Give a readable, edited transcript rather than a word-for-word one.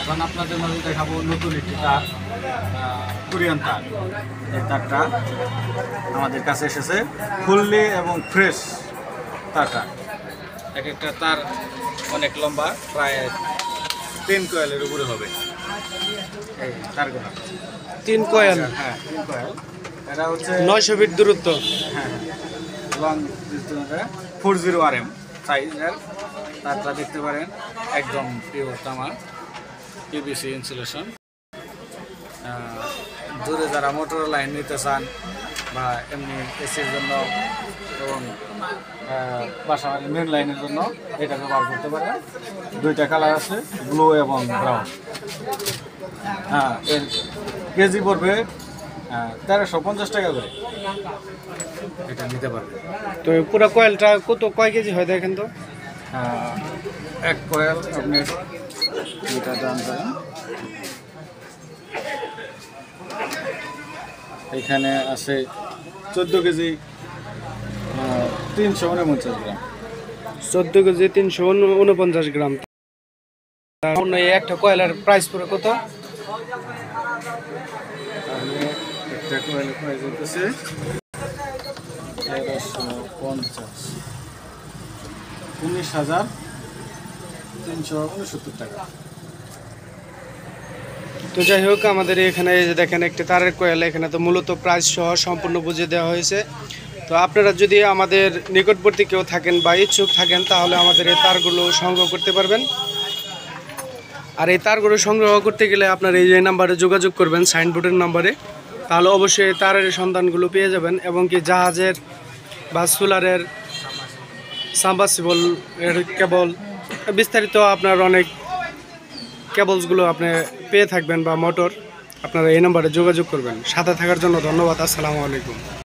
এখন আপনাদের মাঝে দেখাবো নতুন একটি তার, কোরিয়ান তার। এই তারটা আমাদের কাছে এসেছে ফুললি এবং ফ্রেশ তারটা। এক একটা তার অনেক লম্বা, প্রায় 3 কয়েলের উপরে হবে এই তারগুলো। 3 কয়েল? হ্যাঁ, 3 কয়েল। এটা হচ্ছে 900 ফিট দূরত্ব। হ্যাঁ, লং 40 RM সাইজের তারটা দেখতে পারেন। একদম পিওর তামা, পিভিসি ইনসুলেশন। দূরে যারা মোটর লাইন নিতে চান বা এমনি এসির জন্য এবং বাসা মেন লাইনের জন্য এটা ব্যবহার করতে পারেন। 2টা কালার আছে, ব্লু এবং ব্রাউন। হ্যাঁ, এর কেজি পড়বে 1350 টাকা করে। এটা নিতে পারবে। তো পুরো কয়েলটা কয় কেজি হয় দেখেন তো? 1 কয়েল আপনি এটা দাম করেন। এখানে আছে 14 কেজি 349 গ্রাম। 14 কেজি 349 গ্রাম। এই একটা কয়েলের প্রাইস পড়ে কত? তাহলে একটা কয়েলের প্রাইস হচ্ছে 1350, 19,369 টাকা। তো যাই হোক, আমাদের এখানে এই যে দেখেন একটা তারের কয়েল, এখানে তো মূলত প্রাইস সহ সম্পূর্ণ বুঝিয়ে দেওয়া হয়েছে। তো আপনারা যদি আমাদের নিকটবর্তী কেউ থাকেন বা ইচ্ছুক থাকেন তাহলে আমাদের এই তারগুলো সংগ্রহ করতে পারবেন। আর এই তারগুলো সংগ্রহ করতে গেলে আপনার এই যে নাম্বারে যোগাযোগ করবেন, সাইনবোর্ডের নাম্বারে, তাহলে অবশ্যই তারের সন্ধানগুলো পেয়ে যাবেন। এবং কি জাহাজের বা সোলারের সাবমার্সিবল এর কেবল বিস্তারিত আপনার অনেক কেবলসগুলো আপনি পেয়ে থাকবেন বা মোটর, আপনারা এই নাম্বারে যোগাযোগ করবেন। সাথে থাকার জন্য ধন্যবাদ। আসসালামু আলাইকুম।